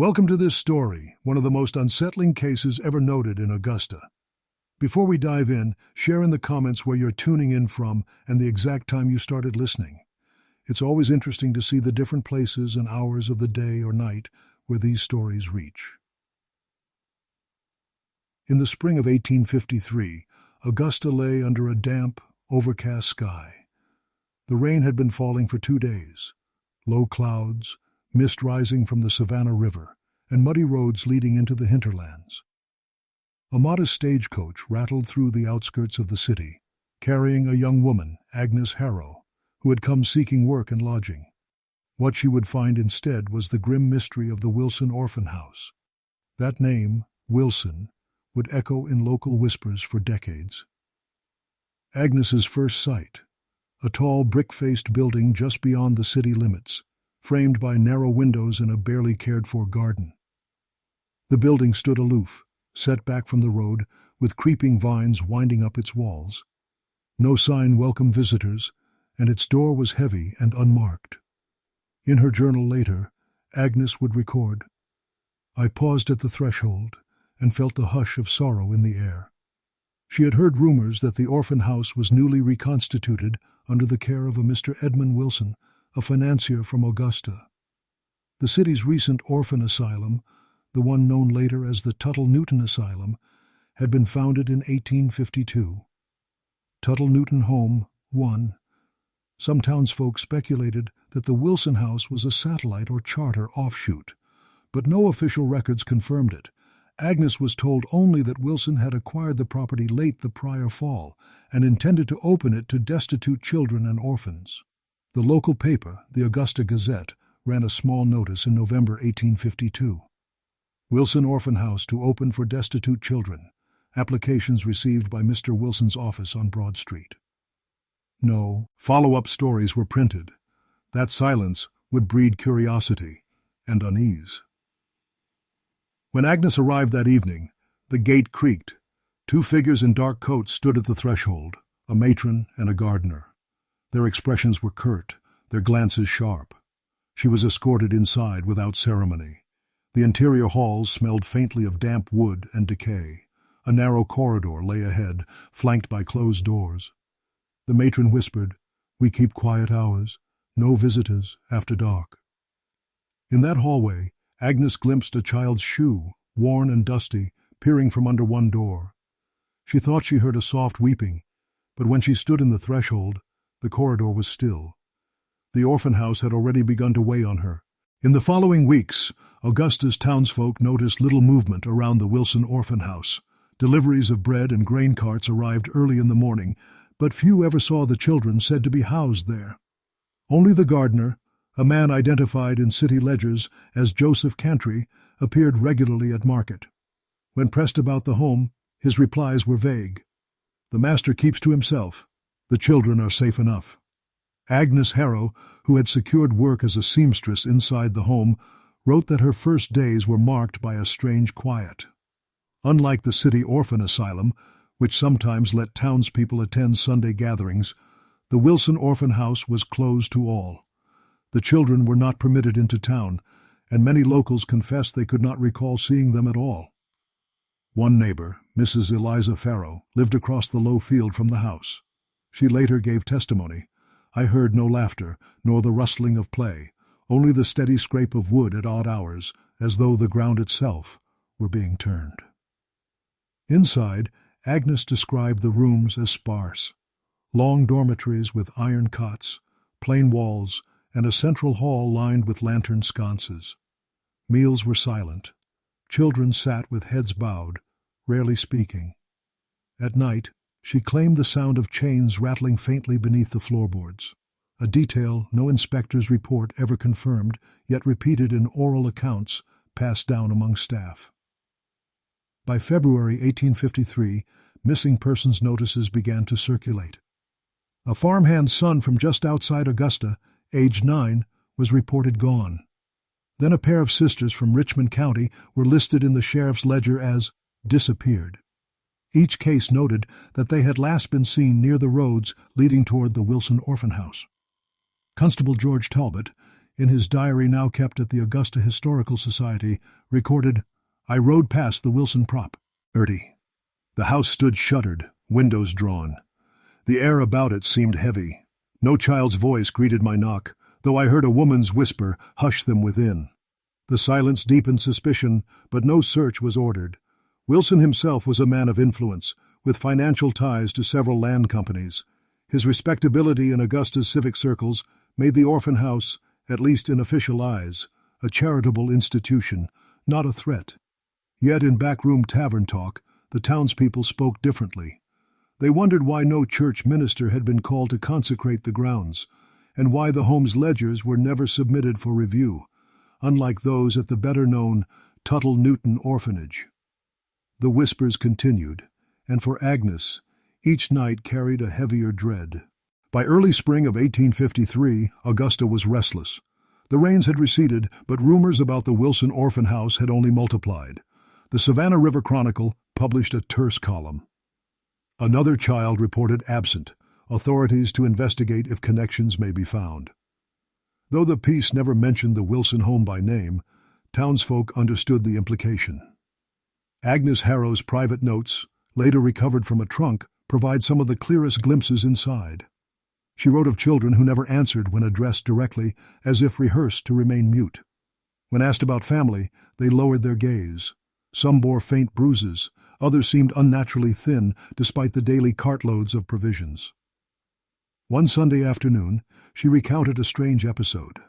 Welcome to this story, one of the most unsettling cases ever noted in Augusta. Before we dive in, share in the comments where you're tuning in from and the exact time you started listening. It's always interesting to see the different places and hours of the day or night where these stories reach. In the spring of 1853, Augusta lay under a damp, overcast sky. The rain had been falling for 2 days. Low clouds, mist rising from the Savannah River, and muddy roads leading into the hinterlands. A modest stagecoach rattled through the outskirts of the city, carrying a young woman, Agnes Harrow, who had come seeking work and lodging. What she would find instead was the grim mystery of the Wilson Orphan House. That name, Wilson, would echo in local whispers for decades. Agnes's first sight, a tall brick-faced building just beyond the city limits, framed by narrow windows in a barely cared-for garden. The building stood aloof, set back from the road, with creeping vines winding up its walls. No sign welcomed visitors, and its door was heavy and unmarked. In her journal later, Agnes would record, "I paused at the threshold and felt the hush of sorrow in the air." She had heard rumors that the orphan house was newly reconstituted under the care of a Mr. Edmund Wilson, a financier from Augusta. The city's recent orphan asylum, the one known later as the Tuttle-Newton Asylum, had been founded in 1852. Tuttle-Newton Home, 1. Some townsfolk speculated that the Wilson House was a satellite or charter offshoot, but no official records confirmed it. Agnes was told only that Wilson had acquired the property late the prior fall and intended to open it to destitute children and orphans. The local paper, the Augusta Gazette, ran a small notice in November 1852. Wilson Orphan House to open for destitute children. Applications received by Mr. Wilson's office on Broad Street. No follow-up stories were printed. That silence would breed curiosity and unease. When Agnes arrived that evening, the gate creaked. 2 figures in dark coats stood at the threshold, a matron and a gardener. Their expressions were curt, their glances sharp. She was escorted inside without ceremony. The interior halls smelled faintly of damp wood and decay. A narrow corridor lay ahead, flanked by closed doors. The matron whispered, "We keep quiet hours, no visitors after dark." In that hallway, Agnes glimpsed a child's shoe, worn and dusty, peering from under one door. She thought she heard a soft weeping, but when she stood in the threshold, the corridor was still. The orphan house had already begun to weigh on her. In the following weeks, Augusta's townsfolk noticed little movement around the Wilson Orphan House. Deliveries of bread and grain carts arrived early in the morning, but few ever saw the children said to be housed there. Only the gardener, a man identified in city ledgers as Joseph Cantry, appeared regularly at market. When pressed about the home, his replies were vague. "The master keeps to himself. The children are safe enough." Agnes Harrow, who had secured work as a seamstress inside the home, wrote that her first days were marked by a strange quiet. Unlike the city orphan asylum, which sometimes let townspeople attend Sunday gatherings, the Wilson Orphan House was closed to all. The children were not permitted into town, and many locals confessed they could not recall seeing them at all. One neighbor, Mrs. Eliza Farrow, lived across the low field from the house. She later gave testimony. "I heard no laughter, nor the rustling of play, only the steady scrape of wood at odd hours, as though the ground itself were being turned." Inside, Agnes described the rooms as sparse. Long dormitories with iron cots, plain walls, and a central hall lined with lantern sconces. Meals were silent. Children sat with heads bowed, rarely speaking. At night, she claimed the sound of chains rattling faintly beneath the floorboards, a detail no inspector's report ever confirmed, yet repeated in oral accounts passed down among staff. By February 1853, missing persons notices began to circulate. A farmhand's son from just outside Augusta, aged 9, was reported gone. Then a pair of sisters from Richmond County were listed in the sheriff's ledger as disappeared. Each case noted that they had last been seen near the roads leading toward the Wilson Orphan House. Constable George Talbot, in his diary now kept at the Augusta Historical Society, recorded, "I rode past the Wilson prop. Erty. The house stood shuttered, windows drawn. The air about it seemed heavy. No child's voice greeted my knock, though I heard a woman's whisper, 'Hush them within.' The silence deepened suspicion, but no search was ordered. Wilson himself was a man of influence, with financial ties to several land companies. His respectability in Augusta's civic circles made the Orphan House, at least in official eyes, a charitable institution, not a threat. Yet in backroom tavern talk, the townspeople spoke differently. They wondered why no church minister had been called to consecrate the grounds, and why the home's ledgers were never submitted for review, unlike those at the better-known Tuttle Newton Orphanage. The whispers continued, and for Agnes, each night carried a heavier dread. By early spring of 1853, Augusta was restless. The rains had receded, but rumors about the Wilson Orphan House had only multiplied. The Savannah River Chronicle published a terse column. Another child reported absent, authorities to investigate if connections may be found. Though the piece never mentioned the Wilson home by name, townsfolk understood the implication. Agnes Harrow's private notes, later recovered from a trunk, provide some of the clearest glimpses inside. She wrote of children who never answered when addressed directly, as if rehearsed to remain mute. When asked about family, they lowered their gaze. Some bore faint bruises, others seemed unnaturally thin despite the daily cartloads of provisions. One Sunday afternoon, she recounted a strange episode.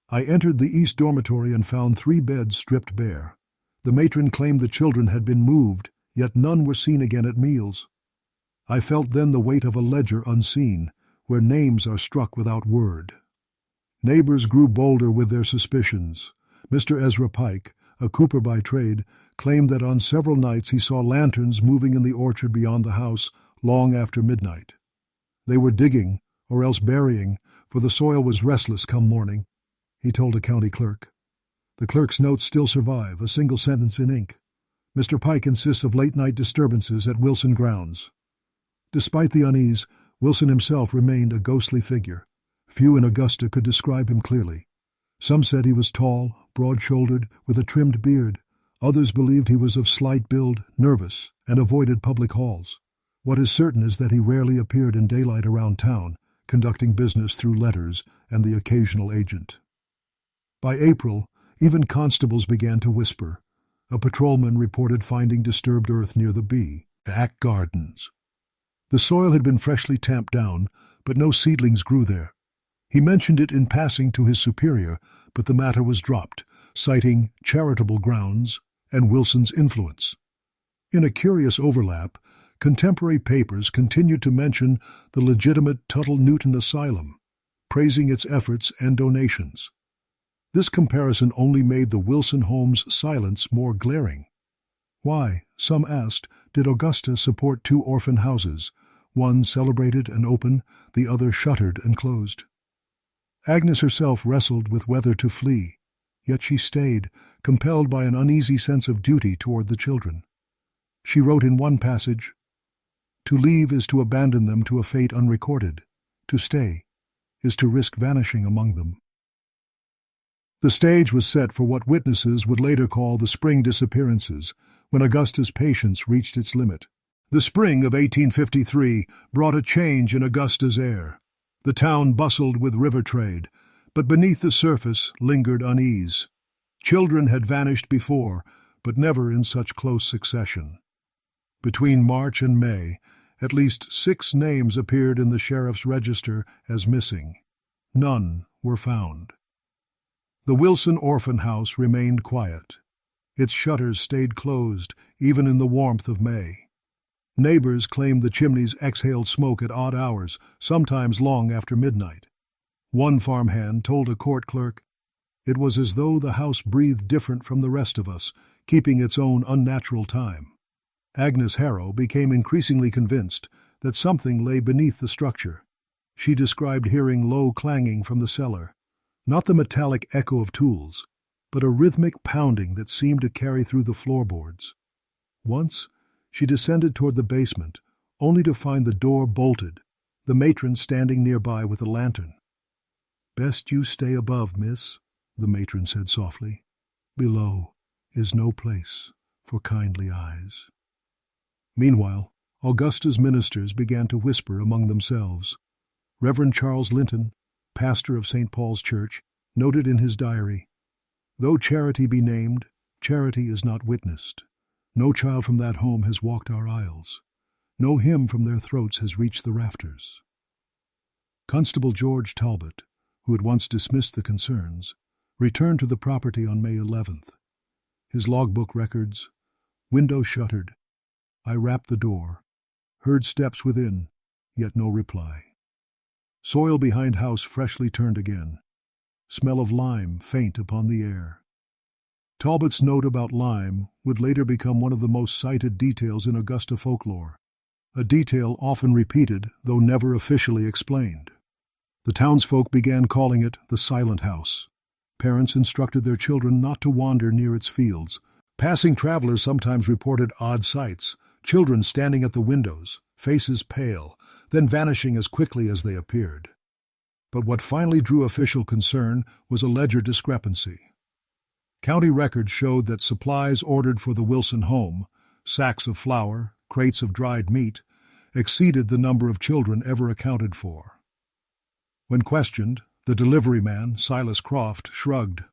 "I entered the east dormitory and found 3 beds stripped bare. The matron claimed the children had been moved, yet none were seen again at meals. I felt then the weight of a ledger unseen, where names are struck without word. Neighbors grew bolder with their suspicions. Mr. Ezra Pike, a cooper by trade, claimed that on several nights he saw lanterns moving in the orchard beyond the house long after midnight. They were digging, or else burying, for the soil was restless come morning," he told a county clerk. The clerk's notes still survive, a single sentence in ink. Mr. Pike insists of late-night disturbances at Wilson grounds. Despite the unease, Wilson himself remained a ghostly figure. Few in Augusta could describe him clearly. Some said he was tall, broad-shouldered, with a trimmed beard. Others believed he was of slight build, nervous, and avoided public halls. What is certain is that he rarely appeared in daylight around town, conducting business through letters and the occasional agent. By April, even constables began to whisper. A patrolman reported finding disturbed earth near the Ack Gardens. The soil had been freshly tamped down, but no seedlings grew there. He mentioned it in passing to his superior, but the matter was dropped, citing charitable grounds and Wilson's influence. In a curious overlap, contemporary papers continued to mention the legitimate Tuttle Newton Asylum, praising its efforts and donations. This comparison only made the Wilson home's silence more glaring. Why, some asked, did Augusta support 2 orphan houses, one celebrated and open, the other shuttered and closed? Agnes herself wrestled with whether to flee, yet she stayed, compelled by an uneasy sense of duty toward the children. She wrote in one passage, "To leave is to abandon them to a fate unrecorded. To stay is to risk vanishing among them." The stage was set for what witnesses would later call the spring disappearances, when Augusta's patience reached its limit. The spring of 1853 brought a change in Augusta's air. The town bustled with river trade, but beneath the surface lingered unease. Children had vanished before, but never in such close succession. Between March and May, at least 6 names appeared in the sheriff's register as missing. None were found. The Wilson Orphan House remained quiet. Its shutters stayed closed, even in the warmth of May. Neighbors claimed the chimneys exhaled smoke at odd hours, sometimes long after midnight. One farmhand told a court clerk, "It was as though the house breathed different from the rest of us, keeping its own unnatural time." Agnes Harrow became increasingly convinced that something lay beneath the structure. She described hearing low clanging from the cellar, not the metallic echo of tools, but a rhythmic pounding that seemed to carry through the floorboards. Once, she descended toward the basement, only to find the door bolted, the matron standing nearby with a lantern. "Best you stay above, miss," the matron said softly. "Below is no place for kindly eyes." Meanwhile, Augusta's ministers began to whisper among themselves. Reverend Charles Linton, pastor of St. Paul's Church, noted in his diary, "Though charity be named, charity is not witnessed. No child from that home has walked our aisles. No hymn from their throats has reached the rafters." Constable George Talbot, who had once dismissed the concerns, returned to the property on May 11th. His logbook records, "Window shuttered. I rapped the door. Heard steps within, yet no reply. Soil behind house freshly turned again. Smell of lime faint upon the air." Talbot's note about lime would later become one of the most cited details in Augusta folklore, a detail often repeated though never officially explained. The townsfolk began calling it the Silent House. Parents instructed their children not to wander near its fields. Passing travelers sometimes reported odd sights, children standing at the windows, faces pale, then vanishing as quickly as they appeared. But what finally drew official concern was a ledger discrepancy. County records showed that supplies ordered for the Wilson home, sacks of flour, crates of dried meat, exceeded the number of children ever accounted for. When questioned, the delivery man, Silas Croft, shrugged.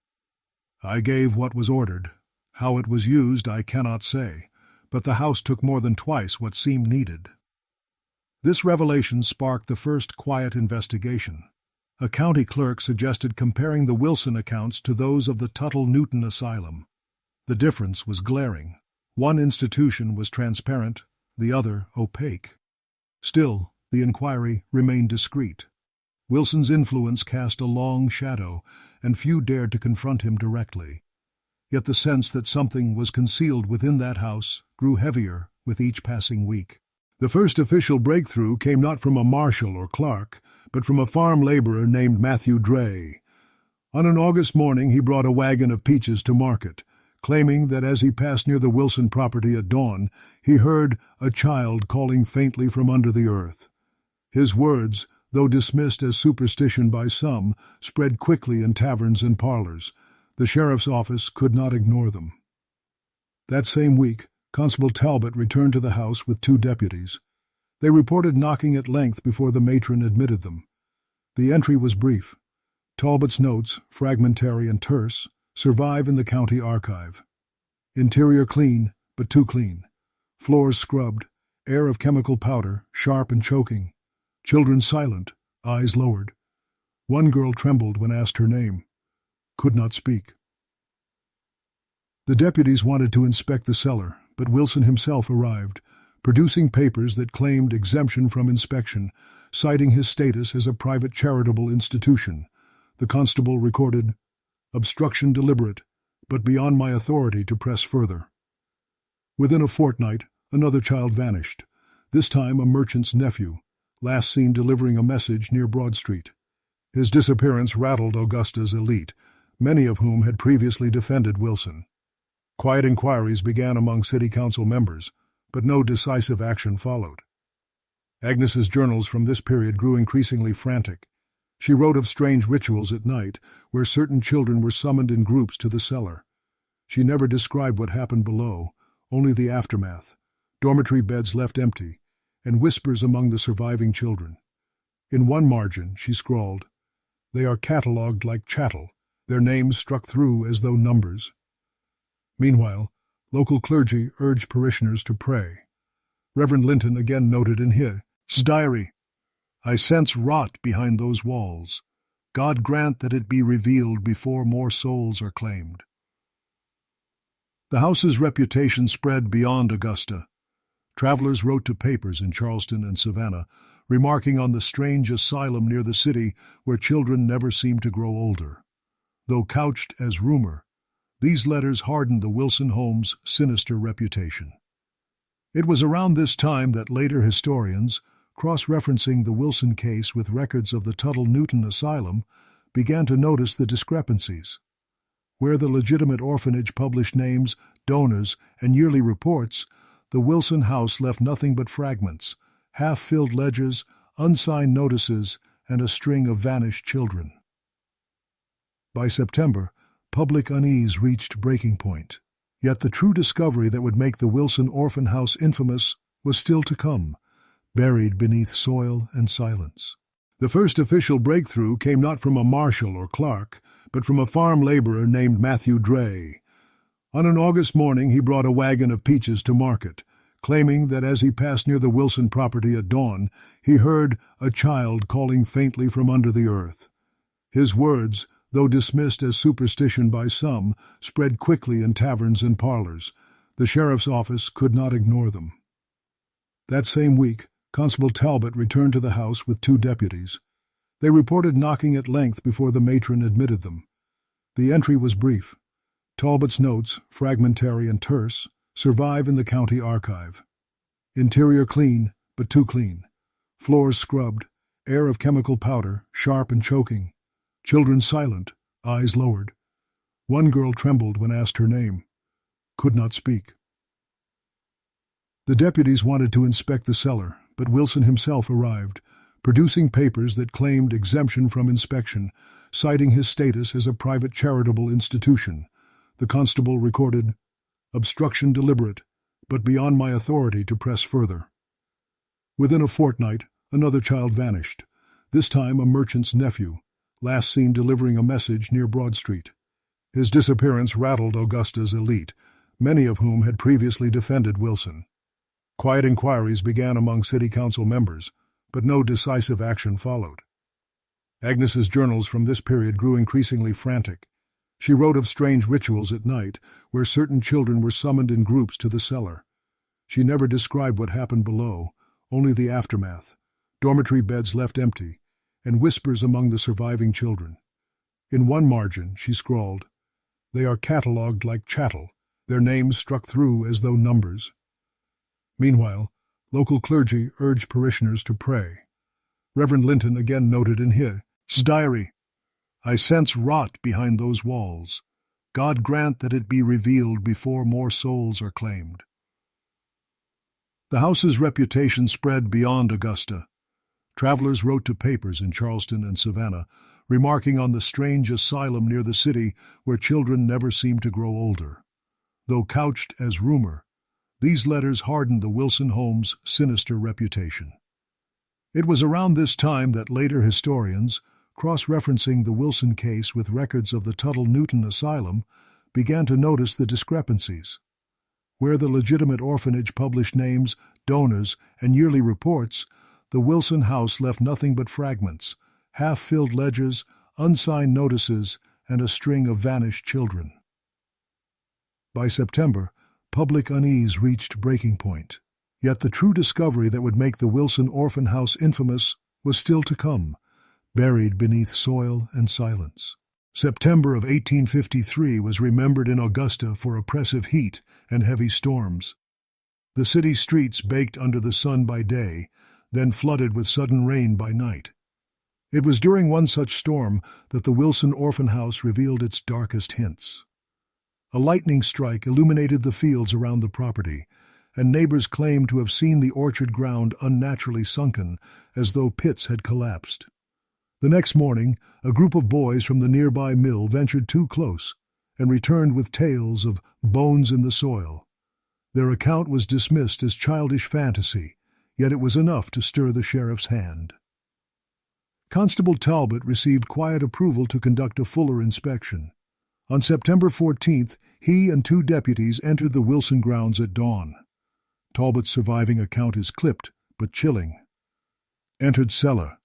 "I gave what was ordered. How it was used I cannot say, but the house took more than twice what seemed needed." This revelation sparked the first quiet investigation. A county clerk suggested comparing the Wilson accounts to those of the Tuttle Newton Asylum. The difference was glaring. One institution was transparent, the other opaque. Still, the inquiry remained discreet. Wilson's influence cast a long shadow, and few dared to confront him directly. Yet the sense that something was concealed within that house grew heavier with each passing week. The first official breakthrough came not from a marshal or clerk, but from a farm laborer named Matthew Dray. On an August morning he brought a wagon of peaches to market, claiming that as he passed near the Wilson property at dawn, he heard a child calling faintly from under the earth. His words, though dismissed as superstition by some, spread quickly in taverns and parlors. The sheriff's office could not ignore them. That same week, Constable Talbot returned to the house with 2 deputies. They reported knocking at length before the matron admitted them. The entry was brief. Talbot's notes, fragmentary and terse, survive in the county archive. Interior clean, but too clean. Floors scrubbed, air of chemical powder, sharp and choking. Children silent, eyes lowered. One girl trembled when asked her name. Could not speak. The deputies wanted to inspect the cellar, but Wilson himself arrived, producing papers that claimed exemption from inspection, citing his status as a private charitable institution. The constable recorded, "Obstruction deliberate, but beyond my authority to press further." Within a fortnight, another child vanished, this time a merchant's nephew, last seen delivering a message near Broad Street. His disappearance rattled Augusta's elite, many of whom had previously defended Wilson. Quiet inquiries began among city council members, but no decisive action followed. Agnes's journals from this period grew increasingly frantic. She wrote of strange rituals at night, where certain children were summoned in groups to the cellar. She never described what happened below, only the aftermath, dormitory beds left empty, and whispers among the surviving children. In one margin, she scrawled, "They are catalogued like chattel, their names struck through as though numbers." Meanwhile, local clergy urged parishioners to pray. Reverend Linton again noted in his diary, "I sense rot behind those walls. God grant that it be revealed before more souls are claimed." The house's reputation spread beyond Augusta. Travelers wrote to papers in Charleston and Savannah, remarking on the strange asylum near the city where children never seemed to grow older. Though couched as rumor, these letters hardened the Wilson home's sinister reputation. It was around this time that later historians, cross-referencing the Wilson case with records of the Tuttle Newton Asylum, began to notice the discrepancies. Where the legitimate orphanage published names, donors, and yearly reports, the Wilson house left nothing but fragments, half-filled ledgers, unsigned notices, and a string of vanished children. By September, public unease reached breaking point. Yet the true discovery that would make the Wilson orphan house infamous was still to come, buried beneath soil and silence. The first official breakthrough came not from a marshal or clerk, but from a farm laborer named Matthew Dray. On an August morning he brought a wagon of peaches to market, claiming that as he passed near the Wilson property at dawn, he heard a child calling faintly from under the earth. His words, though dismissed as superstition by some, spread quickly in taverns and parlors. The sheriff's office could not ignore them. That same week, Constable Talbot returned to the house with 2 deputies. They reported knocking at length before the matron admitted them. The entry was brief. Talbot's notes, fragmentary and terse, survive in the county archive. Interior clean, but too clean. Floors scrubbed, air of chemical powder, sharp and choking. Children silent, eyes lowered. One girl trembled when asked her name. Could not speak. The deputies wanted to inspect the cellar, but Wilson himself arrived, producing papers that claimed exemption from inspection, citing his status as a private charitable institution. The constable recorded, "Obstruction deliberate, but beyond my authority to press further." Within a fortnight, another child vanished, this time a merchant's nephew, last seen delivering a message near Broad Street. His disappearance rattled Augusta's elite, many of whom had previously defended Wilson. Quiet inquiries began among city council members, but no decisive action followed. Agnes's journals from this period grew increasingly frantic. She wrote of strange rituals at night, where certain children were summoned in groups to the cellar. She never described what happened below, only the aftermath, dormitory beds left empty, and whispers among the surviving children. In one margin, she scrawled, "They are catalogued like chattel, their names struck through as though numbers." Meanwhile, local clergy urged parishioners to pray. Reverend Linton again noted in his diary, "I sense rot behind those walls. God grant that it be revealed before more souls are claimed." The house's reputation spread beyond Augusta. Travelers wrote to papers in Charleston and Savannah, remarking on the strange asylum near the city where children never seemed to grow older. Though couched as rumor, these letters hardened the Wilson home's sinister reputation. It was around this time that later historians, cross-referencing the Wilson case with records of the Tuttle-Newton Asylum, began to notice the discrepancies. Where the legitimate orphanage published names, donors, and yearly reports, the Wilson house left nothing but fragments, half-filled ledgers, unsigned notices, and a string of vanished children. By September, public unease reached breaking point. Yet the true discovery that would make the Wilson orphan house infamous was still to come, buried beneath soil and silence. September of 1853 was remembered in Augusta for oppressive heat and heavy storms. The city streets baked under the sun by day, then flooded with sudden rain by night. It was during one such storm that the Wilson orphan house revealed its darkest hints. A lightning strike illuminated the fields around the property, and neighbors claimed to have seen the orchard ground unnaturally sunken, as though pits had collapsed. The next morning, a group of boys from the nearby mill ventured too close and returned with tales of bones in the soil. Their account was dismissed as childish fantasy, yet it was enough to stir the sheriff's hand. Constable Talbot received quiet approval to conduct a fuller inspection. On September 14th, he and 2 deputies entered the Wilson grounds at dawn. Talbot's surviving account is clipped, but chilling. Entered cellar.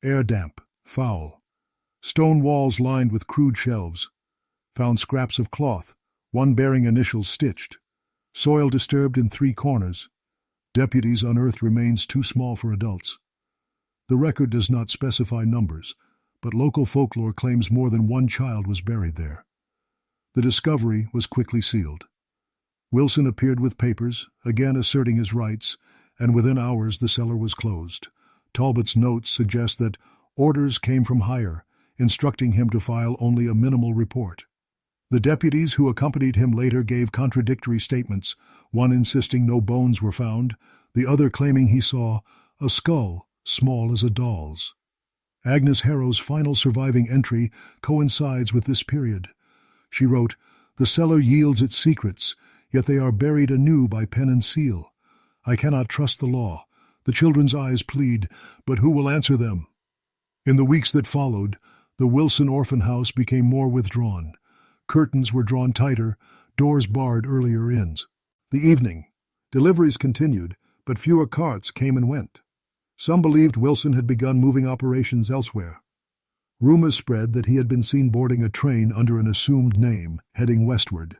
Air damp, foul. Stone walls lined with crude shelves. Found scraps of cloth, one bearing initials stitched. Soil disturbed in 3 corners. Deputies unearthed remains too small for adults. The record does not specify numbers, but local folklore claims more than 1 child was buried there. The discovery was quickly sealed. Wilson appeared with papers, again asserting his rights, and within hours the cellar was closed. Talbot's notes suggest that orders came from higher, instructing him to file only a minimal report. The deputies who accompanied him later gave contradictory statements, one insisting no bones were found, the other claiming he saw a skull small as a doll's. Agnes Harrow's final surviving entry coincides with this period. She wrote, "The cellar yields its secrets, yet they are buried anew by pen and seal. I cannot trust the law. The children's eyes plead, but who will answer them?" In the weeks that followed, the Wilson orphan house became more withdrawn. Curtains were drawn tighter, doors barred earlier ins. The evening. Deliveries continued, but fewer carts came and went. Some believed Wilson had begun moving operations elsewhere. Rumors spread that he had been seen boarding a train under an assumed name, heading westward.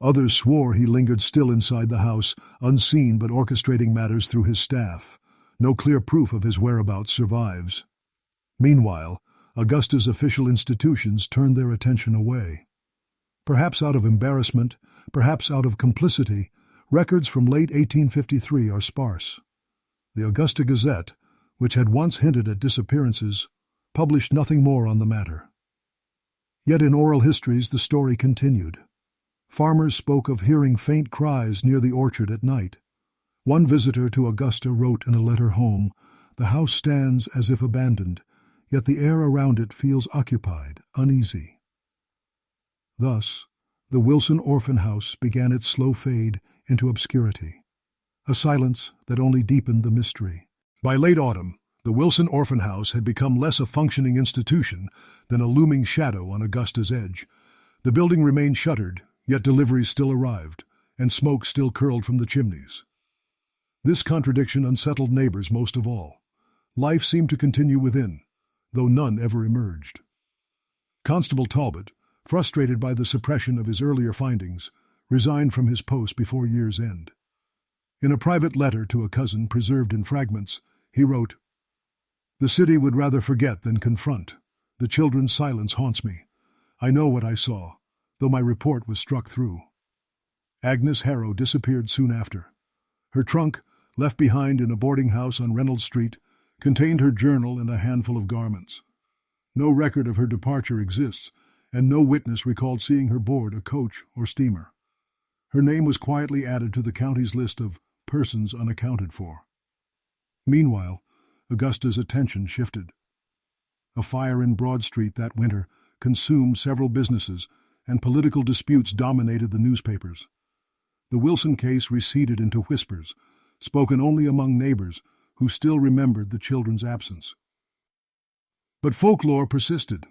Others swore he lingered still inside the house, unseen but orchestrating matters through his staff. No clear proof of his whereabouts survives. Meanwhile, Augusta's official institutions turned their attention away. Perhaps out of embarrassment, perhaps out of complicity, records from late 1853 are sparse. The Augusta Gazette, which had once hinted at disappearances, published nothing more on the matter. Yet in oral histories the story continued. Farmers spoke of hearing faint cries near the orchard at night. One visitor to Augusta wrote in a letter home, "The house stands as if abandoned, yet the air around it feels occupied, uneasy." Thus, the Wilson orphan house began its slow fade into obscurity, a silence that only deepened the mystery. By late autumn, the Wilson orphan house had become less a functioning institution than a looming shadow on Augusta's edge. The building remained shuttered, yet deliveries still arrived, and smoke still curled from the chimneys. This contradiction unsettled neighbors most of all. Life seemed to continue within, though none ever emerged. Constable Talbot, frustrated by the suppression of his earlier findings, resigned from his post before year's end. In a private letter to a cousin preserved in fragments, he wrote, "The city would rather forget than confront. The children's silence haunts me. I know what I saw, though my report was struck through." Agnes Harrow disappeared soon after. Her trunk, left behind in a boarding house on Reynolds Street, contained her journal and a handful of garments. No record of her departure exists, and no witness recalled seeing her board a coach or steamer. Her name was quietly added to the county's list of persons unaccounted for. Meanwhile, Augusta's attention shifted. A fire in Broad Street that winter consumed several businesses, and political disputes dominated the newspapers. The Wilson case receded into whispers, spoken only among neighbors who still remembered the children's absence. But folklore persisted.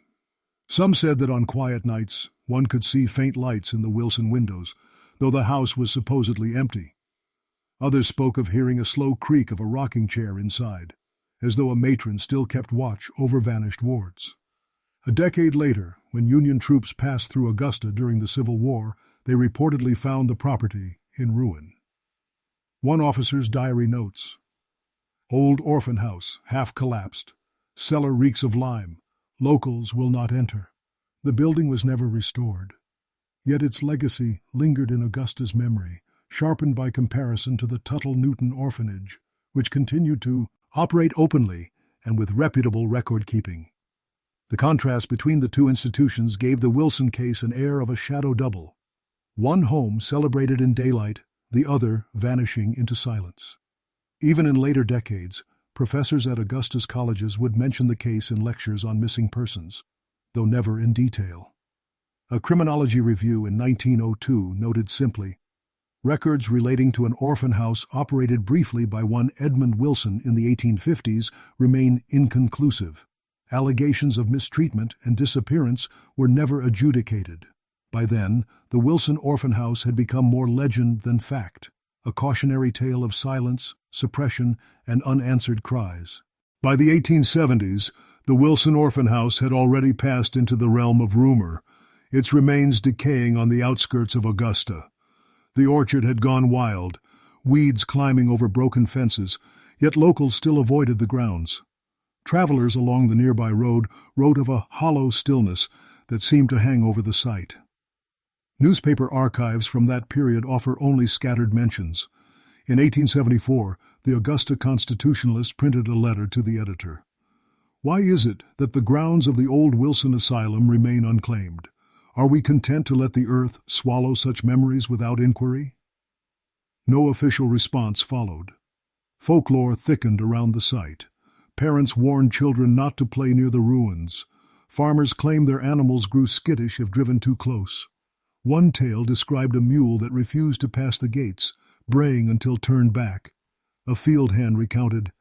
Some said that on quiet nights one could see faint lights in the Wilson windows, though the house was supposedly empty. Others spoke of hearing a slow creak of a rocking chair inside, as though a matron still kept watch over vanished wards. A decade later, when Union troops passed through Augusta during the Civil War, they reportedly found the property in ruin. One officer's diary notes, "Old orphan house, half collapsed. Cellar reeks of lime. Locals will not enter." The building was never restored. Yet its legacy lingered in Augusta's memory, sharpened by comparison to the Tuttle-Newton orphanage, which continued to operate openly and with reputable record-keeping. The contrast between the two institutions gave the Wilson case an air of a shadow double. One home celebrated in daylight, the other vanishing into silence. Even in later decades, professors at Augusta's colleges would mention the case in lectures on missing persons, though never in detail. A criminology review in 1902 noted simply, "Records relating to an orphan house operated briefly by one Edmund Wilson in the 1850s remain inconclusive. Allegations of mistreatment and disappearance were never adjudicated." By then, the Wilson orphan house had become more legend than fact, a cautionary tale of silence, suppression, and unanswered cries. By the 1870s, the Wilson orphan house had already passed into the realm of rumor, its remains decaying on the outskirts of Augusta. The orchard had gone wild, weeds climbing over broken fences, yet locals still avoided the grounds. Travelers along the nearby road wrote of a hollow stillness that seemed to hang over the site. Newspaper archives from that period offer only scattered mentions. In 1874, the Augusta Constitutionalist printed a letter to the editor. "Why is it that the grounds of the old Wilson Asylum remain unclaimed? Are we content to let the earth swallow such memories without inquiry?" No official response followed. Folklore thickened around the site. Parents warned children not to play near the ruins. Farmers claimed their animals grew skittish if driven too close. One tale described a mule that refused to pass the gates, braying until turned back. A field hand recounted,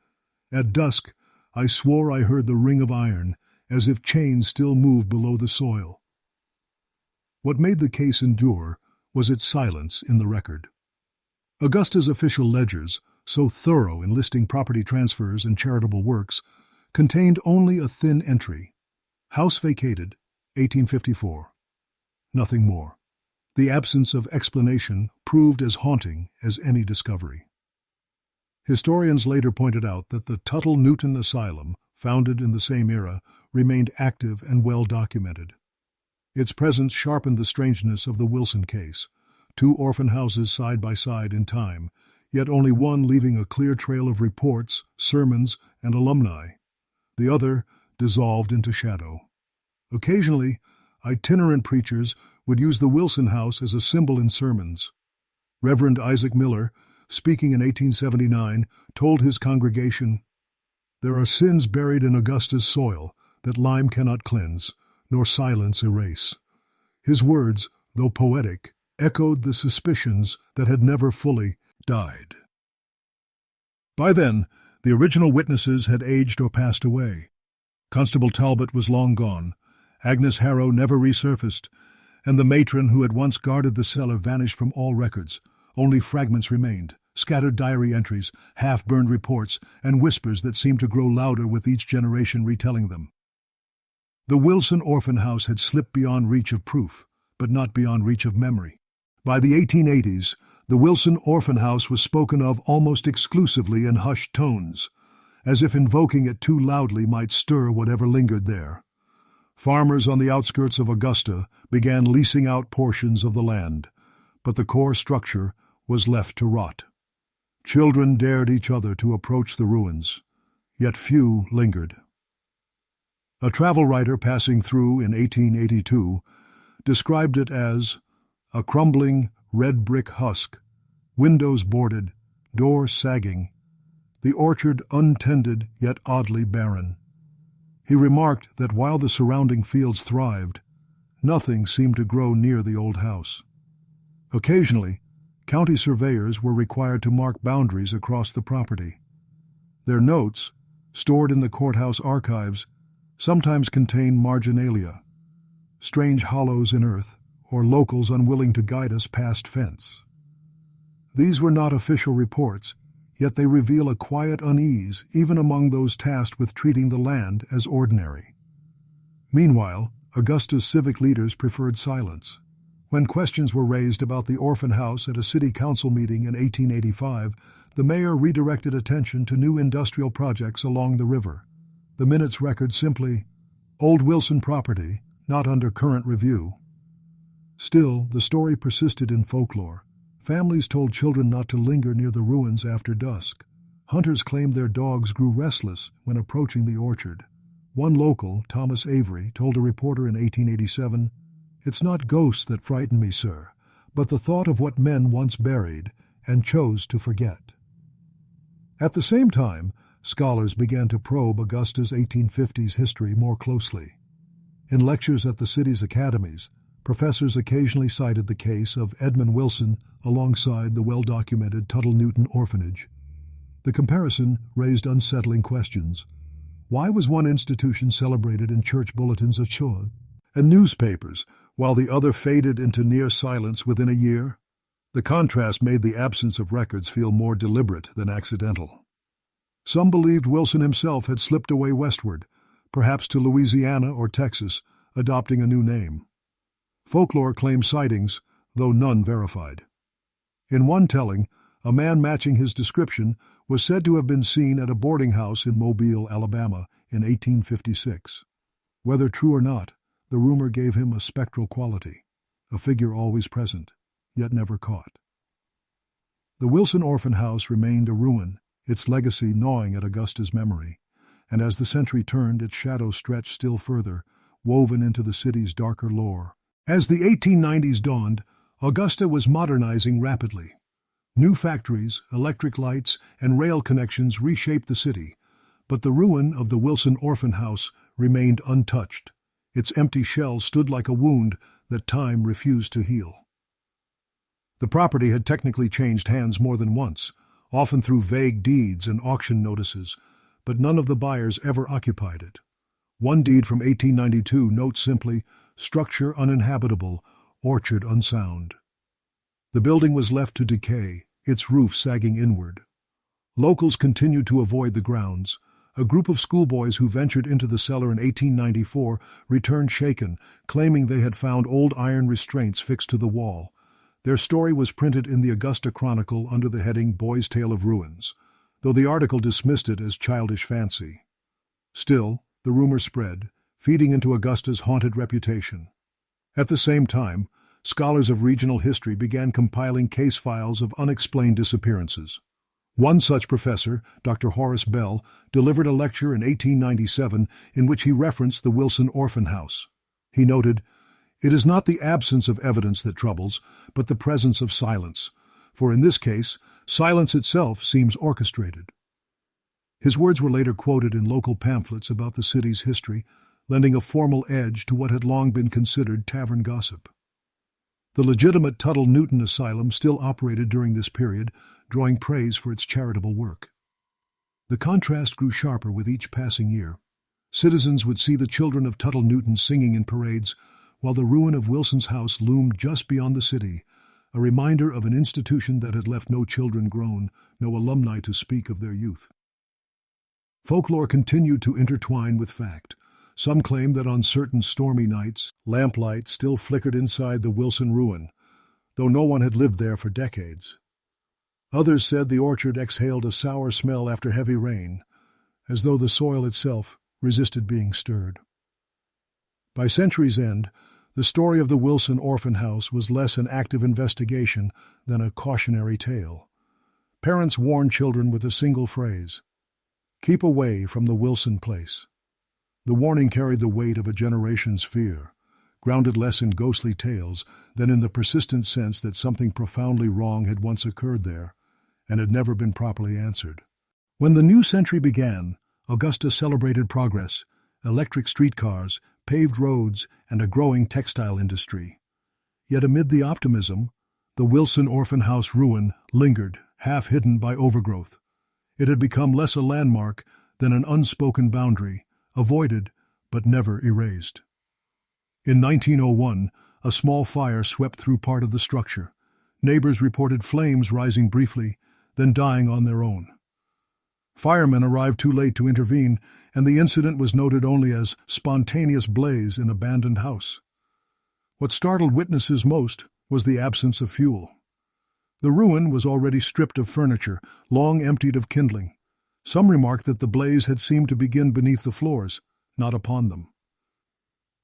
"At dusk, I swore I heard the ring of iron, as if chains still moved below the soil." What made the case endure was its silence in the record. Augusta's official ledgers, so thorough in listing property transfers and charitable works, contained only a thin entry. House vacated, 1854. Nothing more. The absence of explanation proved as haunting as any discovery. Historians later pointed out that the Tuttle-Newton Asylum, founded in the same era, remained active and well documented. Its presence sharpened the strangeness of the Wilson case, two orphan houses side by side in time, yet only one leaving a clear trail of reports, sermons, and alumni. The other dissolved into shadow. Occasionally, itinerant preachers would use the Wilson house as a symbol in sermons. Reverend Isaac Miller, speaking in 1879, told his congregation, "There are sins buried in Augusta's soil that lime cannot cleanse, nor silence erase." His words, though poetic, echoed the suspicions that had never fully died. By then, the original witnesses had aged or passed away. Constable Talbot was long gone, Agnes Harrow never resurfaced, and the matron who had once guarded the cellar vanished from all records. Only fragments remained, scattered diary entries, half-burned reports, and whispers that seemed to grow louder with each generation retelling them. The Wilson orphan house had slipped beyond reach of proof, but not beyond reach of memory. By the 1880s, the Wilson orphan house was spoken of almost exclusively in hushed tones, as if invoking it too loudly might stir whatever lingered there. Farmers on the outskirts of Augusta began leasing out portions of the land, but the core structure was left to rot. Children dared each other to approach the ruins, yet few lingered. A travel writer passing through in 1882 described it as a crumbling red brick husk, windows boarded, door sagging, the orchard untended yet oddly barren. He remarked that while the surrounding fields thrived, nothing seemed to grow near the old house. Occasionally, county surveyors were required to mark boundaries across the property. Their notes, stored in the courthouse archives, sometimes contained marginalia, strange hollows in earth, or locals unwilling to guide us past fence. These were not official reports, yet they reveal a quiet unease even among those tasked with treating the land as ordinary. Meanwhile, Augusta's civic leaders preferred silence. When questions were raised about the orphan house at a city council meeting in 1885, the mayor redirected attention to new industrial projects along the river. The minutes record simply, "Old Wilson property, not under current review." Still, the story persisted in folklore. Families told children not to linger near the ruins after dusk. Hunters claimed their dogs grew restless when approaching the orchard. One local, Thomas Avery, told a reporter in 1887, "It's not ghosts that frighten me, sir, but the thought of what men once buried and chose to forget." At the same time, scholars began to probe Augusta's 1850s history more closely. In lectures at the city's academies, professors occasionally cited the case of Edmund Wilson alongside the well-documented Tuttle-Newton orphanage. The comparison raised unsettling questions. Why was one institution celebrated in church bulletins of Chod and newspapers, while the other faded into near silence within a year? The contrast made the absence of records feel more deliberate than accidental. Some believed Wilson himself had slipped away westward, perhaps to Louisiana or Texas, adopting a new name. Folklore claimed sightings, though none verified. In one telling, a man matching his description was said to have been seen at a boarding house in Mobile, Alabama, in 1856. Whether true or not, the rumor gave him a spectral quality, a figure always present, yet never caught. The Wilson orphan house remained a ruin, its legacy gnawing at Augusta's memory, and as the century turned, its shadow stretched still further, woven into the city's darker lore. As the 1890s dawned, Augusta was modernizing rapidly. New factories, electric lights, and rail connections reshaped the city, But the ruin of the Wilson Orphan House remained untouched. Its empty shell stood like a wound that time refused to heal. The property had technically changed hands more than once, often through vague deeds and auction notices, but none of the buyers ever occupied it. One deed from 1892 notes simply, "Structure uninhabitable, orchard unsound." The building was left to decay, its roof sagging inward. Locals continued to avoid the grounds. A group of schoolboys who ventured into the cellar in 1894 returned shaken, claiming they had found old iron restraints fixed to the wall. Their story was printed in the Augusta Chronicle under the heading Boy's Tale of Ruins, though the article dismissed it as childish fancy. Still, the rumor spread, feeding into Augusta's haunted reputation. At the same time, scholars of regional history began compiling case files of unexplained disappearances. One such professor, Dr. Horace Bell, delivered a lecture in 1897 in which he referenced the Wilson Orphan House. He noted, "It is not the absence of evidence that troubles, but the presence of silence, for in this case, silence itself seems orchestrated." His words were later quoted in local pamphlets about the city's history, lending a formal edge to what had long been considered tavern gossip. The legitimate Tuttle Newton Asylum still operated during this period, drawing praise for its charitable work. The contrast grew sharper with each passing year. Citizens would see the children of Tuttle Newton singing in parades, while the ruin of Wilson's house loomed just beyond the city, a reminder of an institution that had left no children grown, no alumni to speak of their youth. Folklore continued to intertwine with fact. Some claimed that on certain stormy nights, lamplight still flickered inside the Wilson ruin, though no one had lived there for decades. Others said the orchard exhaled a sour smell after heavy rain, as though the soil itself resisted being stirred. By century's end, the story of the Wilson Orphan House was less an active investigation than a cautionary tale. Parents warned children with a single phrase, "Keep away from the Wilson place." The warning carried the weight of a generation's fear, grounded less in ghostly tales than in the persistent sense that something profoundly wrong had once occurred there and had never been properly answered. When the new century began, Augusta celebrated progress, electric streetcars, paved roads, and a growing textile industry. Yet amid the optimism, the Wilson Orphan House ruin lingered, half hidden by overgrowth. It had become less a landmark than an unspoken boundary, avoided but never erased. In 1901, a small fire swept through part of the structure. Neighbors reported flames rising briefly, then dying on their own. Firemen arrived too late to intervene, and the incident was noted only as spontaneous blaze in abandoned house. What startled witnesses most was the absence of fuel. The ruin was already stripped of furniture, long emptied of kindling. Some remarked that the blaze had seemed to begin beneath the floors, not upon them.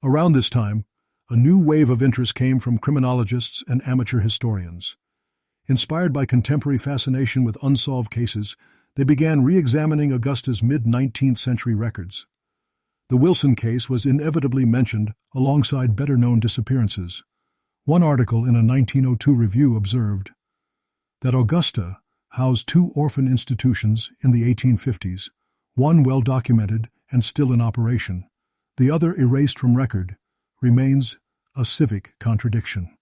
Around this time, a new wave of interest came from criminologists and amateur historians. Inspired by contemporary fascination with unsolved cases, they began re-examining Augusta's mid-19th century records. The Wilson case was inevitably mentioned alongside better-known disappearances. One article in a 1902 review observed that Augusta housed two orphan institutions in the 1850s, one well-documented and still in operation, the other erased from record, remains a civic contradiction.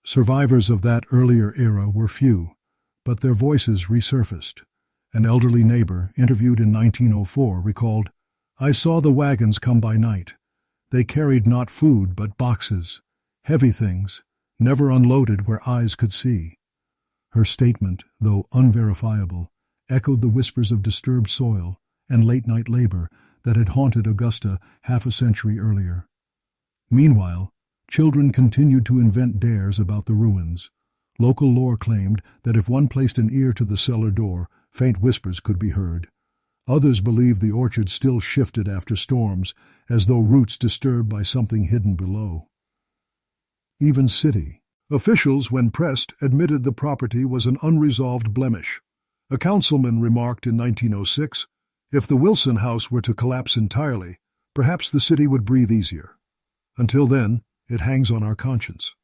Survivors of that earlier era were few, but their voices resurfaced. An elderly neighbor, interviewed in 1904, recalled, "I saw the wagons come by night. They carried not food but boxes, heavy things, never unloaded where eyes could see." Her statement, though unverifiable, echoed the whispers of disturbed soil and late-night labor that had haunted Augusta half a century earlier. Meanwhile, children continued to invent dares about the ruins. Local lore claimed that if one placed an ear to the cellar door, faint whispers could be heard. Others believed the orchard still shifted after storms, as though roots disturbed by something hidden below. Even city officials, when pressed, admitted the property was an unresolved blemish. A councilman remarked in 1906, "If the Wilson house were to collapse entirely, perhaps the city would breathe easier. Until then, it hangs on our conscience."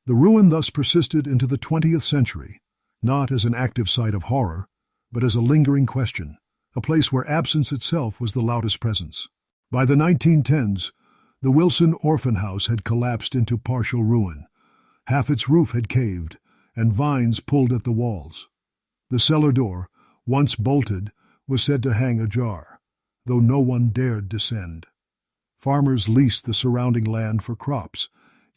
The ruin thus persisted into the 20th century, not as an active site of horror, but as a lingering question, a place where absence itself was the loudest presence. By the 1910s, the Wilson Orphan House had collapsed into partial ruin. Half its roof had caved, and vines pulled at the walls. The cellar door, once bolted, was said to hang ajar, though no one dared descend. Farmers leased the surrounding land for crops,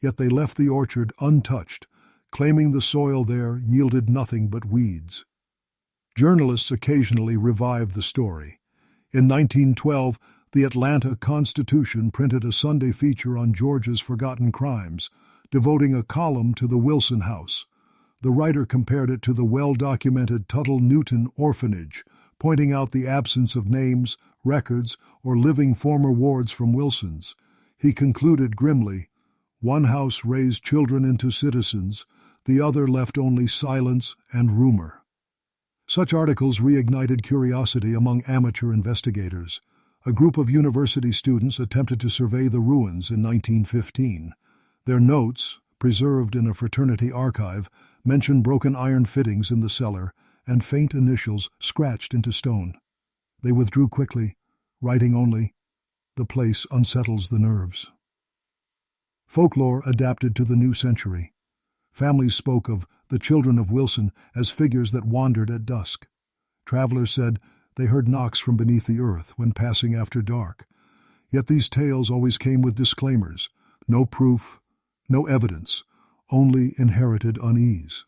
yet they left the orchard untouched, claiming the soil there yielded nothing but weeds. Journalists occasionally revived the story. In 1912, the Atlanta Constitution printed a Sunday feature on Georgia's forgotten crimes, devoting a column to the Wilson House. The writer compared it to the well-documented Tuttle Newton orphanage, pointing out the absence of names, records, or living former wards from Wilson's. He concluded grimly, "One house raised children into citizens, the other left only silence and rumor." Such articles reignited curiosity among amateur investigators. A group of university students attempted to survey the ruins in 1915. Their notes, preserved in a fraternity archive, mention broken iron fittings in the cellar and faint initials scratched into stone. They withdrew quickly, writing only, "The place unsettles the nerves." Folklore adapted to the new century. Families spoke of the children of Wilson as figures that wandered at dusk. Travelers said they heard knocks from beneath the earth when passing after dark. Yet these tales always came with disclaimers: no proof, no evidence, only inherited unease.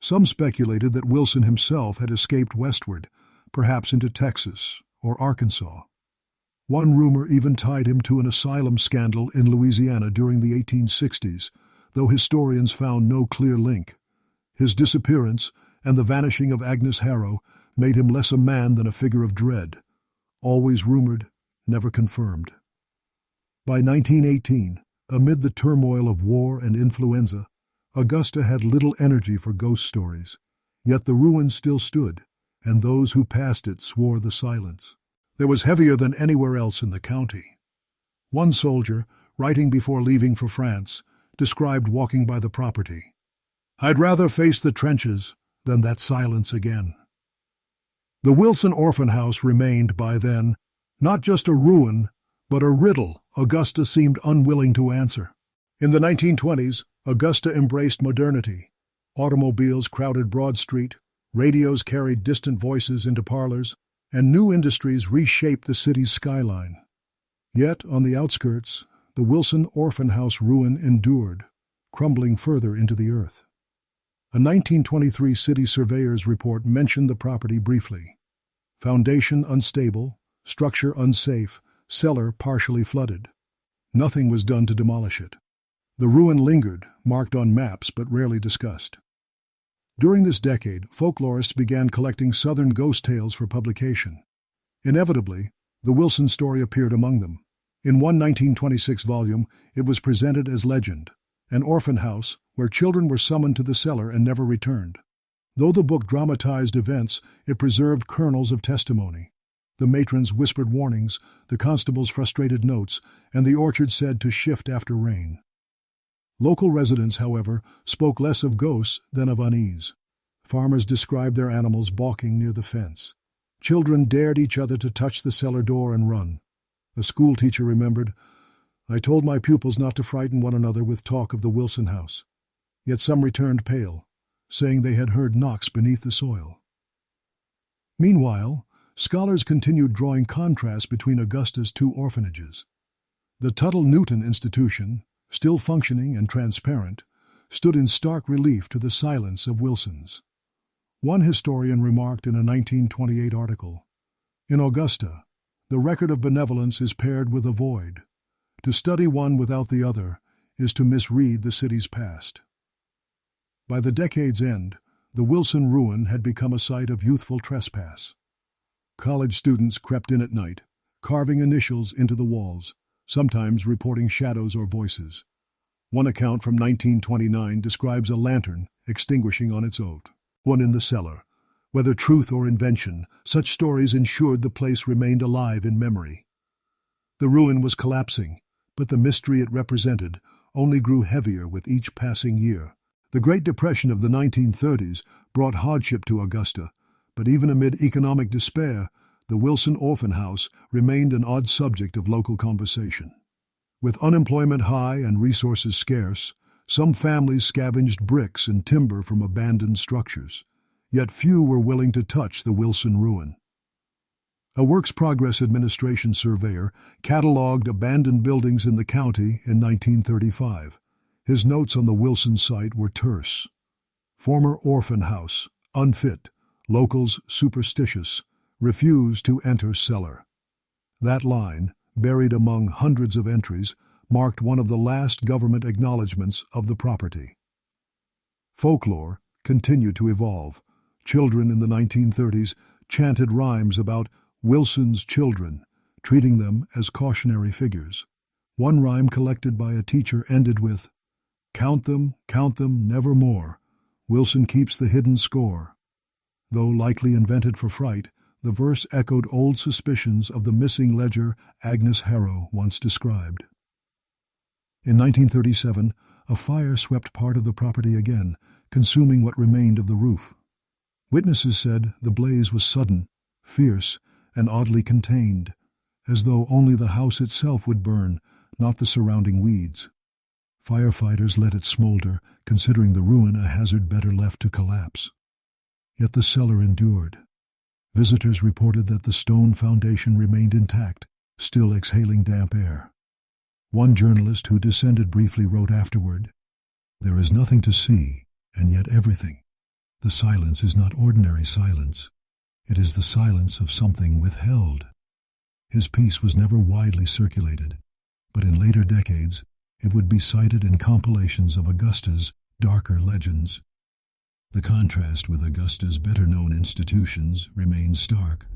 Some speculated that Wilson himself had escaped westward, perhaps into Texas or Arkansas. One rumor even tied him to an asylum scandal in Louisiana during the 1860s, though historians found no clear link. His disappearance and the vanishing of Agnes Harrow made him less a man than a figure of dread, always rumored, never confirmed. By 1918, amid the turmoil of war and influenza, Augusta had little energy for ghost stories, yet the ruins still stood, and those who passed it swore the silence. There was heavier than anywhere else in the county. One soldier, writing before leaving for France, described walking by the property. "I'd rather face the trenches than that silence again." The Wilson Orphan House remained, by then, not just a ruin, but a riddle Augusta seemed unwilling to answer. In the 1920s, Augusta embraced modernity. Automobiles crowded Broad Street, radios carried distant voices into parlors, and new industries reshaped the city's skyline. Yet, on the outskirts, the Wilson Orphan House ruin endured, crumbling further into the earth. A 1923 city surveyor's report mentioned the property briefly. Foundation unstable, structure unsafe, cellar partially flooded. Nothing was done to demolish it. The ruin lingered, marked on maps but rarely discussed. During this decade, folklorists began collecting Southern ghost tales for publication. Inevitably, the Wilson story appeared among them. In one 1926 volume, it was presented as legend, an orphan house where children were summoned to the cellar and never returned. Though the book dramatized events, it preserved kernels of testimony. The matrons whispered warnings, the constables frustrated notes, and the orchard said to shift after rain. Local residents, however, spoke less of ghosts than of unease. Farmers described their animals balking near the fence. Children dared each other to touch the cellar door and run. A schoolteacher remembered, "I told my pupils not to frighten one another with talk of the Wilson house." Yet some returned pale, saying they had heard knocks beneath the soil. Meanwhile, scholars continued drawing contrasts between Augusta's two orphanages. The Tuttle Newton Institution, still functioning and transparent, stood in stark relief to the silence of Wilson's. One historian remarked in a 1928 article, "In Augusta, the record of benevolence is paired with a void. To study one without the other is to misread the city's past." By the decade's end, the Wilson ruin had become a site of youthful trespass. College students crept in at night, carving initials into the walls, sometimes reporting shadows or voices. One account from 1929 describes a lantern extinguishing on its own. One in the cellar. Whether truth or invention, such stories ensured the place remained alive in memory. The ruin was collapsing, but the mystery it represented only grew heavier with each passing year. The Great Depression of the 1930s brought hardship to Augusta, but even amid economic despair, the Wilson Orphan House remained an odd subject of local conversation. With unemployment high and resources scarce, some families scavenged bricks and timber from abandoned structures, yet few were willing to touch the Wilson ruin. A Works Progress Administration surveyor catalogued abandoned buildings in the county in 1935. His notes on the Wilson site were terse. Former orphan house, unfit, locals superstitious, refused to enter cellar. That line, buried among hundreds of entries, marked one of the last government acknowledgments of the property. Folklore continued to evolve. Children in the 1930s chanted rhymes about Wilson's children, treating them as cautionary figures. One rhyme collected by a teacher ended with, count them, never more. Wilson keeps the hidden score." Though likely invented for fright, the verse echoed old suspicions of the missing ledger Agnes Harrow once described. In 1937, a fire swept part of the property again, consuming what remained of the roof. Witnesses said the blaze was sudden, fierce, and oddly contained, as though only the house itself would burn, not the surrounding weeds. Firefighters let it smolder, considering the ruin a hazard better left to collapse. Yet the cellar endured. Visitors reported that the stone foundation remained intact, still exhaling damp air. One journalist who descended briefly wrote afterward, "There is nothing to see, and yet everything. The silence is not ordinary silence. It is the silence of something withheld." His piece was never widely circulated, but in later decades it would be cited in compilations of Augusta's darker legends. The contrast with Augusta's better-known institutions remained stark.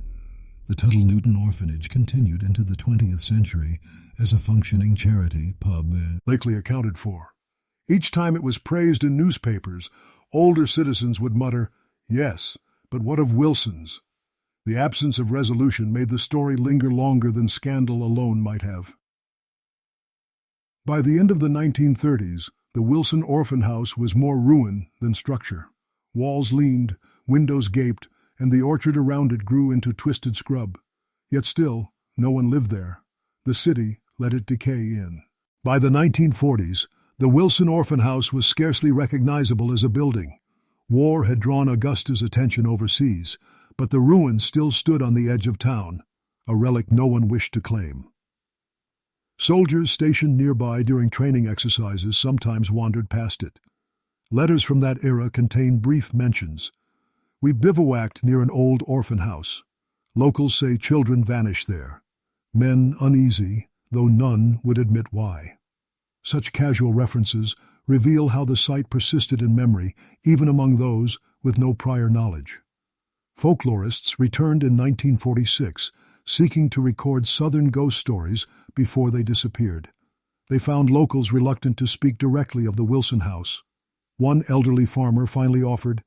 The Tuttle Newton Orphanage continued into the 20th century as a functioning charity pub. Likely accounted for. Each time it was praised in newspapers, older citizens would mutter, "Yes, but what of Wilson's?" The absence of resolution made the story linger longer than scandal alone might have. By the end of the 1930s, the Wilson Orphan House was more ruin than structure. Walls leaned, windows gaped, and the orchard around it grew into twisted scrub. Yet still, no one lived there. The city let it decay in. By the 1940s, the Wilson Orphan House was scarcely recognizable as a building. War had drawn Augusta's attention overseas, but the ruins still stood on the edge of town, a relic no one wished to claim. Soldiers stationed nearby during training exercises sometimes wandered past it. Letters from that era contain brief mentions. "We bivouacked near an old orphan house. Locals say children vanish there. Men uneasy, though none would admit why." Such casual references reveal how the site persisted in memory, even among those with no prior knowledge. Folklorists returned in 1946, seeking to record Southern ghost stories before they disappeared. They found locals reluctant to speak directly of the Wilson house. One elderly farmer finally offered,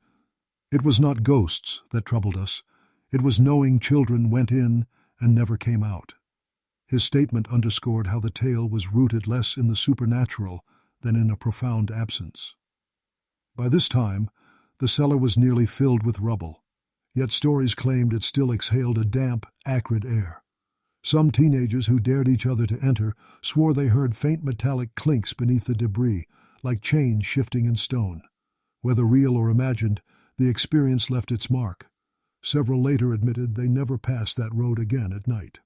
"It was not ghosts that troubled us. It was knowing children went in and never came out." His statement underscored how the tale was rooted less in the supernatural than in a profound absence. By this time, the cellar was nearly filled with rubble, yet stories claimed it still exhaled a damp, acrid air. Some teenagers who dared each other to enter swore they heard faint metallic clinks beneath the debris, like chains shifting in stone. Whether real or imagined, the experience left its mark. Several later admitted they never passed that road again at night.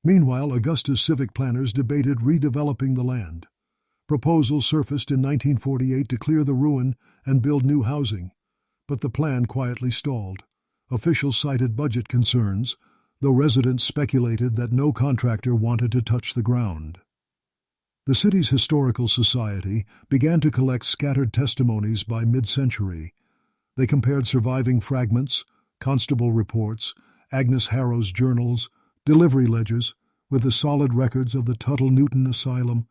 Meanwhile, Augusta's civic planners debated redeveloping the land. Proposals surfaced in 1948 to clear the ruin and build new housing, but the plan quietly stalled. Officials cited budget concerns, though residents speculated that no contractor wanted to touch the ground. The city's historical society began to collect scattered testimonies by mid-century. They compared surviving fragments, constable reports, Agnes Harrow's journals, delivery ledgers, with the solid records of the Tuttle Newton Asylum.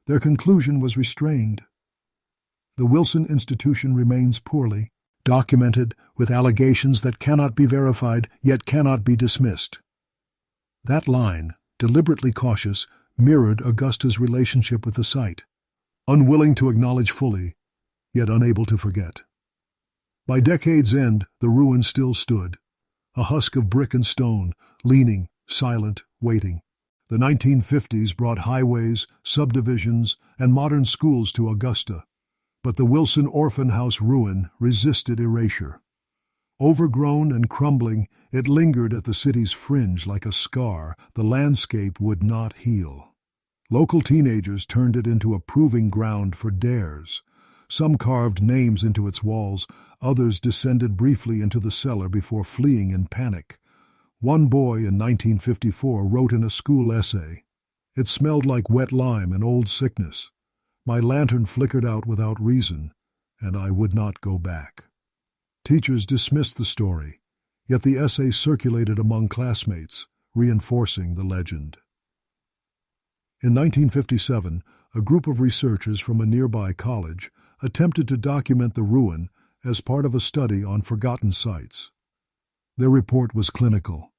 Their conclusion was restrained. The Wilson institution remains poorly documented, with allegations that cannot be verified yet cannot be dismissed. That line, deliberately cautious, mirrored Augusta's relationship with the site, unwilling to acknowledge fully, yet unable to forget. By decade's end, the ruin still stood, a husk of brick and stone, leaning, silent, waiting. The 1950s brought highways, subdivisions, and modern schools to Augusta, but the Wilson Orphan House ruin resisted erasure. Overgrown and crumbling, it lingered at the city's fringe like a scar the landscape would not heal. Local teenagers turned it into a proving ground for dares. Some carved names into its walls, others descended briefly into the cellar before fleeing in panic. One boy in 1954 wrote in a school essay, "It smelled like wet lime and old sickness. My lantern flickered out without reason, and I would not go back." Teachers dismissed the story, yet the essay circulated among classmates, reinforcing the legend. In 1957, a group of researchers from a nearby college attempted to document the ruin as part of a study on forgotten sites. Their report was clinical.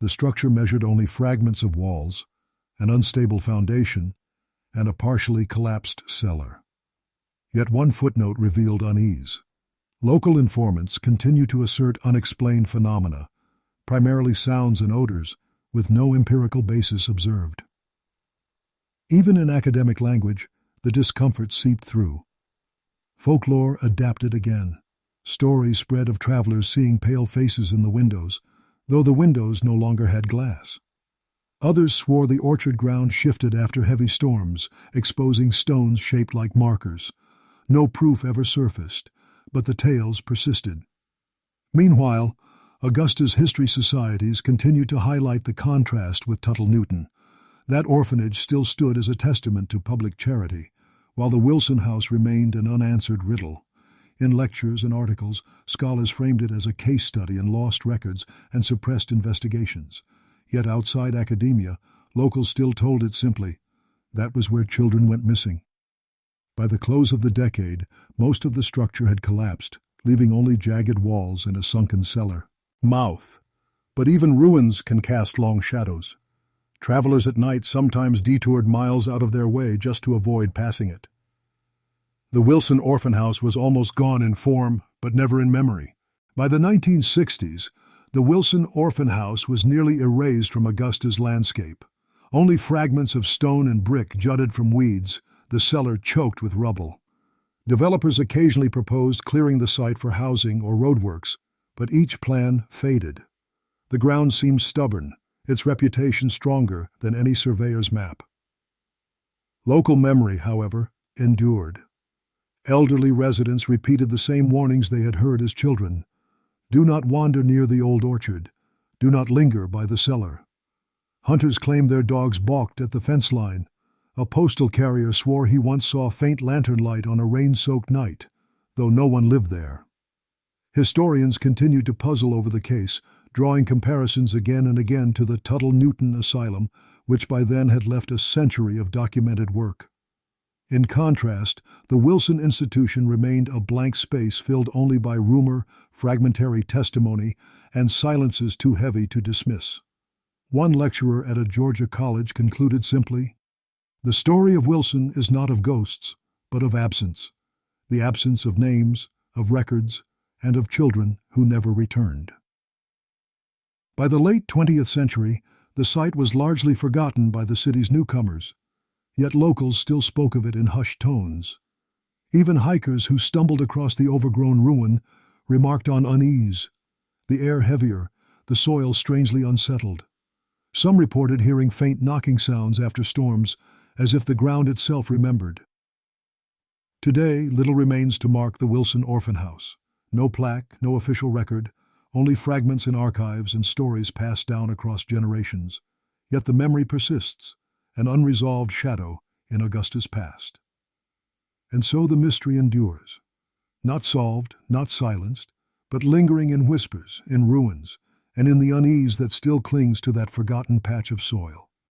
The structure measured only fragments of walls, an unstable foundation, and a partially collapsed cellar. Yet one footnote revealed unease. Local informants continue to assert unexplained phenomena, primarily sounds and odors, with no empirical basis observed. Even in academic language, the discomfort seeped through. Folklore adapted again. Stories spread of travelers seeing pale faces in the windows, though the windows no longer had glass. Others swore the orchard ground shifted after heavy storms, exposing stones shaped like markers. No proof ever surfaced, but the tales persisted. Meanwhile, Augusta's history societies continued to highlight the contrast with Tuttle Newton. That orphanage still stood as a testament to public charity, while the Wilson House remained an unanswered riddle. In lectures and articles, scholars framed it as a case study in lost records and suppressed investigations. Yet outside academia, locals still told it simply, that was where children went missing. By the close of the decade, most of the structure had collapsed, leaving only jagged walls and a sunken cellar. Mouth. But even ruins can cast long shadows. Travelers at night sometimes detoured miles out of their way just to avoid passing it. The Wilson Orphan House was almost gone in form, but never in memory. By the 1960s, the Wilson Orphan House was nearly erased from Augusta's landscape. Only fragments of stone and brick jutted from weeds, the cellar choked with rubble. Developers occasionally proposed clearing the site for housing or roadworks, but each plan faded. The ground seemed stubborn, its reputation stronger than any surveyor's map. Local memory, however, endured. Elderly residents repeated the same warnings they had heard as children. Do not wander near the old orchard. Do not linger by the cellar. Hunters claimed their dogs balked at the fence line. A postal carrier swore he once saw faint lantern light on a rain-soaked night, though no one lived there. Historians continued to puzzle over the case, drawing comparisons again and again to the Tuttle Newton Asylum, which by then had left a century of documented work. In contrast, the Wilson Institution remained a blank space filled only by rumor, fragmentary testimony, and silences too heavy to dismiss. One lecturer at a Georgia college concluded simply, "The story of Wilson is not of ghosts, but of absence, the absence of names, of records, and of children who never returned." By the late 20th century, the site was largely forgotten by the city's newcomers. Yet locals still spoke of it in hushed tones. Even hikers who stumbled across the overgrown ruin remarked on unease, the air heavier, the soil strangely unsettled. Some reported hearing faint knocking sounds after storms, as if the ground itself remembered. Today, little remains to mark the Wilson Orphan House. No plaque, no official record, only fragments in archives and stories passed down across generations. Yet the memory persists, an unresolved shadow in Augusta's past. And so the mystery endures, not solved, not silenced, but lingering in whispers, in ruins, and in the unease that still clings to that forgotten patch of soil.